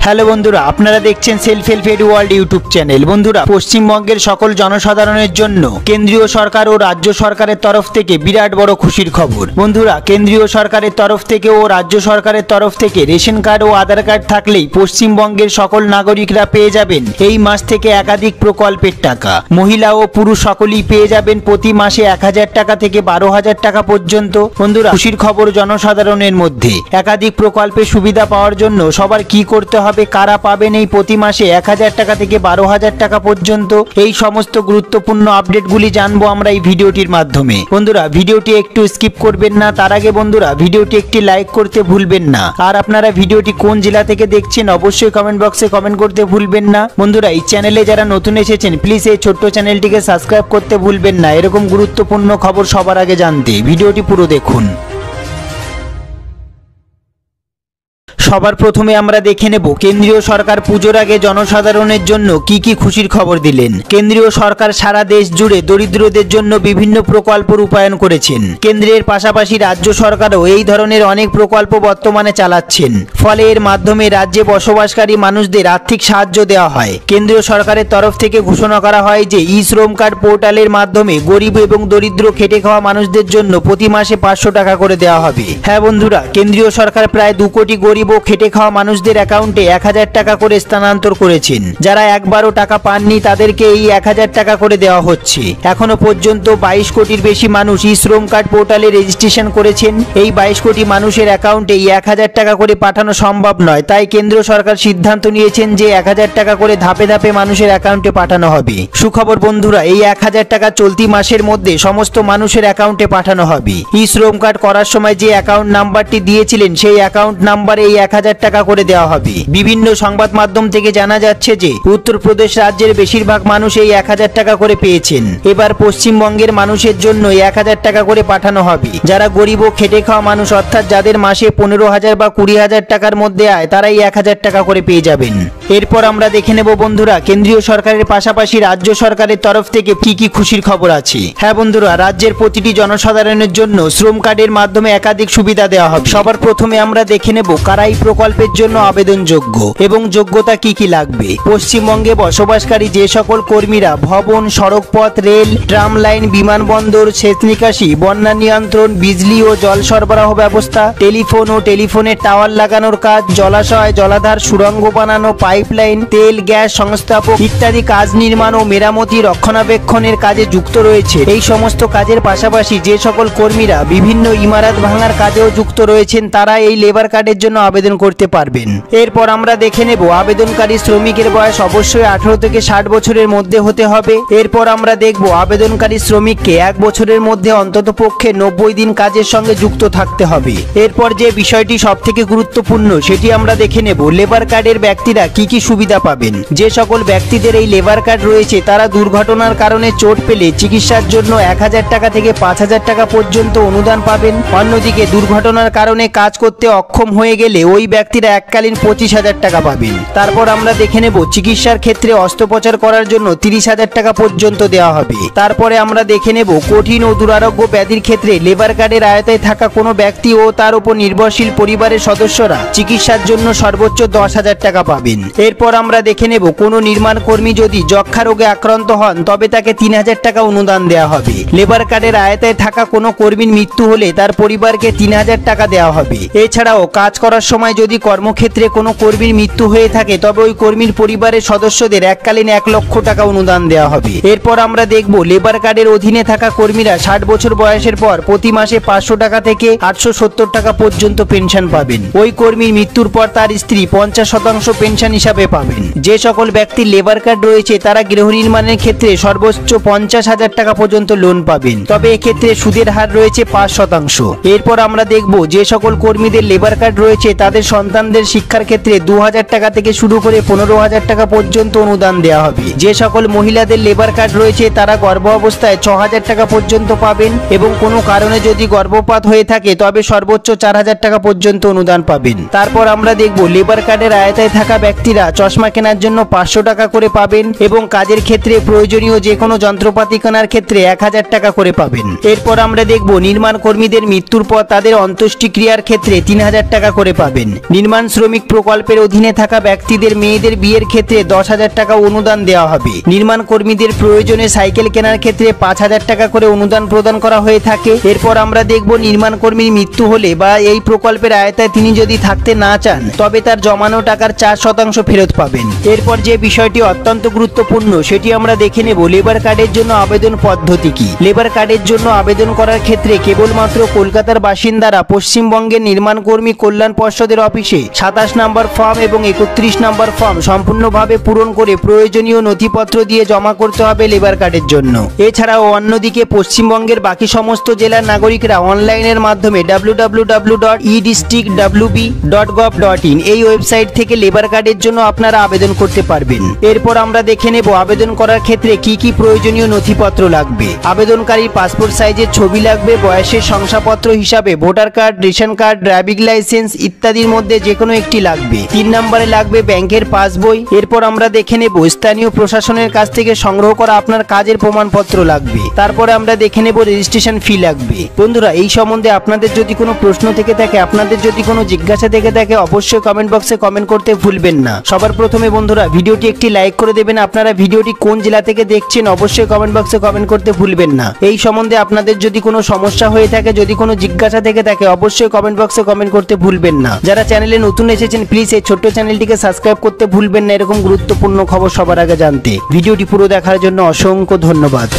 Hello বন্ধুরা, আপনারা দেখছেন self help aid world YouTube channel. বন্ধুরা, পশ্চিমবঙ্গের সকল জনসাধারণের জন্য কেন্দ্রীয় সরকার ও রাজ্য সরকারের তরফ থেকে বিরাট বড় খুশির খবর। বন্ধুরা, কেন্দ্রীয় সরকারের তরফ থেকে ও রাজ্য সরকারের তরফ থেকে রেশন কার্ড ও আধার কার্ড থাকলেই পশ্চিমবঙ্গের সকল নাগরিকরা পেয়ে যাবেন এই মাস থেকে একাধিক প্রকল্পের টাকা। মহিলা ও পুরুষ সকলেই পেয়ে যাবেন প্রতি মাসে 1000 টাকা থেকে 12,000 টাকা পর্যন্ত। বন্ধুরা, খুশির খবর জনসাধারণের মধ্যে। একাধিক প্রকল্পের সুবিধা পাওয়ার জন্য সবার কি করতে হবে, কারা পাবেন এই প্রতি মাসে 1000 টাকা থেকে 12,000 টাকা পর্যন্ত, এই সমস্ত গুরুত্বপূর্ণ আপডেটগুলি জানবো আমরা এই ভিডিওটির মাধ্যমে। বন্ধুরা, ভিডিওটি একটু স্কিপ করবেন না। তার আগে বন্ধুরা, ভিডিওটি একটি লাইক করতে ভুলবেন না। আর আপনারা ভিডিওটি কোন জেলা থেকে দেখছেন অবশ্যই কমেন্ট বক্সে কমেন্ট করতে ভুলবেন না। বন্ধুরা, এই চ্যানেলে যারা নতুন এসেছেন প্লিজ এই ছোট্ট চ্যানেলটিকে সাবস্ক্রাইব করতে ভুলবেন না এরকম গুরুত্বপূর্ণ খবর সবার আগে জানতে। ভিডিওটি পুরো দেখুন। সবার প্রথমে আমরা দেখে নেব কেন্দ্রীয় সরকার পুজোর আগে জনসাধারণের জন্য কি কি খুশির খবর দিলেন। কেন্দ্রীয় সরকার সারা দেশ জুড়ে দরিদ্রদের জন্য বিভিন্ন প্রকল্প রূপায়ণ করেছেন। কেন্দ্রের পাশাপাশি রাজ্য সরকারও এই ধরনের অনেক প্রকল্প বর্তমানে চালাচ্ছেন। ফলে এর মাধ্যমে রাজ্যে বসবাসকারী মানুষদের আর্থিক সাহায্য দেওয়া হয়। কেন্দ্রীয় সরকারের তরফ থেকে ঘোষণা করা হয় যে ই শ্রম কার্ড পোর্টালের মাধ্যমে গরিব এবং দরিদ্র খেটে খাওয়া মানুষদের জন্য প্রতি মাসে 500 টাকা করে দেওয়া হবে। হ্যাঁ বন্ধুরা, কেন্দ্রীয় সরকার প্রায় 2 কোটি গরিব ও খেটে খাওয়া মানুষদের অ্যাকাউন্টে 1000 টাকা করে স্থানান্তর করেছেন। যারা একবারও টাকা পাননি তাদেরকে এই 1000 টাকা করে দেওয়া হচ্ছে। এখনো পর্যন্ত 22 কোটির বেশি মানুষ ই শ্রম কার্ড পোর্টালে রেজিস্ট্রেশন করেছেন। এই 22 কোটি মানুষের অ্যাকাউন্টে এই 1000 টাকা করে পাঠানো সম্ভব নয়, তাই কেন্দ্র সরকার সিদ্ধান্ত নিয়েছেন যে 1000 টাকা করে ধাপে ধাপে মানুষের অ্যাকাউন্টে পাঠানো হবে। সুখবর বন্ধুরা, এই 1000 টাকা চলতি মাসের মধ্যে সমস্ত মানুষের অ্যাকাউন্টে পাঠানো হবে। ই শ্রম কার্ড করার সময় যে অ্যাকাউন্ট নাম্বারটি দিয়েছিলেন সেই অ্যাকাউন্ট নাম্বারে এই 1000 টাকা করে দেওয়া হবে। বিভিন্ন সংবাদ মাধ্যম থেকে জানা যাচ্ছে যে উত্তরপ্রদেশ রাজ্যের বেশিরভাগ মানুষ এই 1000 টাকা করে পেয়েছেন। এবার পশ্চিমবঙ্গের মানুষের জন্য 1000 টাকা করে পাঠানো হবে। যারা গরিব ও খেটে খাওয়া মানুষ, অর্থাৎ যাদের মাসে 15,000 বা 20,000 টাকার মধ্যে আয়, তারাই 1000 টাকা করে পেয়ে যাবেন। এরপর আমরা দেখে নেব বন্ধুরা কেন্দ্রীয় সরকারের পাশাপাশি রাজ্য সরকারের তরফ থেকে কি কি খুশির খবর আছে। হ্যাঁ বন্ধুরা, রাজ্যের প্রতিটি জনসাধারণের জন্য শ্রম কার্ডের মাধ্যমে একাধিক সুবিধা দেওয়া হবে। সবার প্রথমে আমরা দেখে নেব কারা এই প্রকল্পের জন্য আবেদনযোগ্য এবং যোগ্যতা কি কি লাগবে। পশ্চিমবঙ্গে বসবাসকারী যে সকল কর্মীরা ভবন, সড়কপথ, রেল, ট্রাম লাইন, বিমানবন্দর, সেচ নিকাশি, বন্যা নিয়ন্ত্রণ, বিজলি ও জল সরবরাহ ব্যবস্থা, টেলিফোন ও টেলিফোনের টাওয়ার লাগানোর কাজ, জলাশয়, জলাধার, সুড়ঙ্গ বানানো, পাইপলাইন, তেল গ্যাস সংস্থাপক ইত্যাদি কাজ নির্মাণ ও মেরামতি রক্ষণাবেক্ষণের কাজে যুক্ত রয়েছে। এই সমস্ত কাজের পাশাপাশি যে সকল কর্মীরা বিভিন্ন ইমারত ভাঙার কাজেও যুক্ত রয়েছেন তারা এই লেবার কার্ডের জন্য আবেদন করতে পারবেন। এরপর আমরা দেখে নেব আবেদনকারী শ্রমিকের বয়স অবশ্যই 18 থেকে 60 বছরের মধ্যে হতে হবে। এরপর আমরা দেখব আবেদনকারী শ্রমিককে 1 বছরের মধ্যে অন্ততপক্ষে 90 দিন কাজের সঙ্গে যুক্ত থাকতে হবে। এরপর যে বিষয়টি সবথেকে গুরুত্বপূর্ণ সেটি আমরা দেখে নেব লেবার কার্ডের ব্যক্তিরা কি কি সুবিধা পাবেন। যে সকল ব্যক্তিদের এই লেবার কার্ড রয়েছে তারা দুর্ঘটনার কারণে চোট পেলে চিকিৎসার জন্য 1000 টাকা থেকে 5000 টাকা পর্যন্ত অনুদান পাবেন। অন্যদিকে দুর্ঘটনার কারণে কাজ করতে অক্ষম হয়ে গেলে ওই ব্যক্তিরা এককালীন 25,000 টাকা পাবেন। তারপর আমরা দেখে নেব চিকিৎসার ক্ষেত্রে অস্ত্রোপচার করার জন্য 30,000 টাকা পর্যন্ত দেওয়া হবে। তারপরে আমরা দেখে নেব কঠিন ও দুরারোগ্য ব্যাধির ক্ষেত্রে লেবার কার্ডের আয়তায় থাকা কোনো ব্যক্তি ও তার উপর নির্ভরশীল পরিবারের সদস্যরা চিকিৎসার জন্য সর্বোচ্চ 10,000 টাকা পাবেন। এরপর আমরা দেখে নেব কোনো নির্মাণ কর্মী যদি যক্ষা রোগে আক্রান্ত হন তবে তাকে 3000 টাকা অনুদান দেওয়া হবে। লেবার কার্ডের আয়তায় থাকা কোনো কর্মীর মৃত্যু হলে তার পরিবারকে 3000 টাকা দেওয়া হবে। এছাড়াও কাজ করার সময় যদি কর্মক্ষেত্রে কোনো কর্মীর মৃত্যু হয়ে থাকে তবে ওই কর্মীর পরিবারের সদস্যদের এককালীন 1 লক্ষ টাকা অনুদান দেওয়া হবে। এরপর আমরা দেখব লেবার কার্ডের অধীনে থাকা কর্মীরা 60 বছর বয়সের পর প্রতি মাসে 500 টাকা থেকে 870 টাকা পর্যন্ত পেনশন পাবেন। ওই কর্মীর মৃত্যুর পর তার স্ত্রী 50% পেনশন হিসাবে পাবেন। যে সকল ব্যক্তির লেবার কার্ড রয়েছে তারা গৃহ নির্মাণের ক্ষেত্রে সর্বোচ্চ 50,000 টাকা পর্যন্ত লোন পাবেন, তবে এক্ষেত্রে সুদের হার রয়েছে 5%। এরপর আমরা দেখব যে সকল কর্মীদের লেবার কার্ড রয়েছে তাদের সন্তানদের শিক্ষার ক্ষেত্রে 2000 টাকা থেকে শুরু করে 15,000 টাকা পর্যন্ত অনুদান দেওয়া হবে। যে সকল মহিলাদের লেবার কার্ড রয়েছে তারা গর্ভ অবস্থায় 6,000 টাকা পর্যন্ত পাবেন এবং কোনো কারণে যদি গর্ভপাত হয়ে থাকে তবে সর্বোচ্চ 4,000 টাকা পর্যন্ত অনুদান পাবেন। তারপর আমরা দেখব লেবার কার্ডের আয়তায় থাকা ব্যক্তিরা চশমা কেনার জন্য 500 টাকা করে পাবেন এবং কাজের ক্ষেত্রে প্রয়োজনীয় যে কোনো যন্ত্রপাতি কেনার ক্ষেত্রে 1000 টাকা করে পাবেন। এরপর আমরা দেখব নির্মাণ কর্মীদের মৃত্যুর পর তাদের অন্ত্যেষ্টিক্রিয়ার ক্ষেত্রে 3000 টাকা করে পাবেন। পাবেন। নির্মাণ শ্রমিক প্রকল্পের অধীনে থাকা ব্যক্তিদের মেয়েদের বিয়ের ক্ষেত্রে 10,000 টাকা অনুদান দেওয়া হবে। নির্মাণ কর্মীদের প্রয়োজনে সাইকেল কেনার ক্ষেত্রে 5,000 টাকা করে অনুদান প্রদান করা হয়ে থাকে। এরপর আমরা দেখব নির্মাণ কর্মীর মৃত্যু হলে বা এই প্রকল্পের আওতায় তিনি যদি থাকতে না চান তবে তার জমানো টাকার 4% ফেরত পাবেন। এরপর যে বিষয়টি অত্যন্ত গুরুত্বপূর্ণ সেটি আমরা দেখে নেব লেবার কার্ডের জন্য আবেদন পদ্ধতি কি। লেবার কার্ডের জন্য আবেদন করার ক্ষেত্রে কেবলমাত্র কলকাতার বাসিন্দারা পশ্চিমবঙ্গের নির্মাণ কর্মী কল্যাণ পর্ষদের অফিসে 27 নম্বর ফর্ম এবং 31 নম্বর ফর্ম সম্পূর্ণভাবে পূরণ করে প্রয়োজনীয় নথিপত্র দিয়ে জমা করতে হবে লেবার কার্ডের জন্য। এছাড়াও অন্যদিকে পশ্চিমবঙ্গের বাকি সমস্ত জেলার নাগরিকরা অনলাইনের মাধ্যমে www.edistrictwb.gov.in এই ওয়েবসাইট থেকে লেবার কার্ডের জন্য আপনারা আবেদন করতে পারবেন। এরপর আমরা দেখে নেব আবেদন করার ক্ষেত্রে কি কি প্রয়োজনীয় নথিপত্র লাগবে। আবেদনকারী পাসপোর্ট সাইজের ছবি লাগবে, বয়সের শংসাপত্র হিসাবে voter card, ration card, driving licence ইত্যাদির মধ্যে যে কোনো একটি লাগবে। 3 নম্বরে লাগবে ব্যাংকের পাসবই। এরপর আমরা দেখে নেব স্থানীয় প্রশাসনের কাছ থেকে সংগ্রহ করা আপনার কাজের প্রমাণপত্র লাগবে। তারপরে আমরা দেখে নেব রেজিস্ট্রেশন ফি লাগবে। বন্ধুরা, এই সম্বন্ধে আপনাদের যদি কোনো প্রশ্ন থেকে থাকে, আপনাদের যদি কোনো জিজ্ঞাসা থেকে থাকে, অবশ্যই কমেন্ট বক্সে কমেন্ট করতে ভুলবেন না। সবার প্রথমে বন্ধুরা ভিডিওটি একটি লাইক করে দেবেন। আপনারা ভিডিওটি কোন জেলা থেকে দেখছেন অবশ্যই কমেন্ট বক্সে কমেন্ট করতে ভুলবেন না। এই সম্বন্ধে আপনাদের যদি কোনো সমস্যা হয়ে থাকে, যদি কোনো জিজ্ঞাসা থেকে থাকে, অবশ্যই কমেন্ট বক্সে কমেন্ট করতে ভুলবেন না। যারা চ্যানেলে নতুন এসেছেন প্লিজ এই ছোট্ট চ্যানেলটিকে সাবস্ক্রাইব করতে ভুলবেন না এরকম গুরুত্বপূর্ণ খবর সবার আগে জানতে। ভিডিওটি পুরো দেখার জন্য অসংখ্য ধন্যবাদ।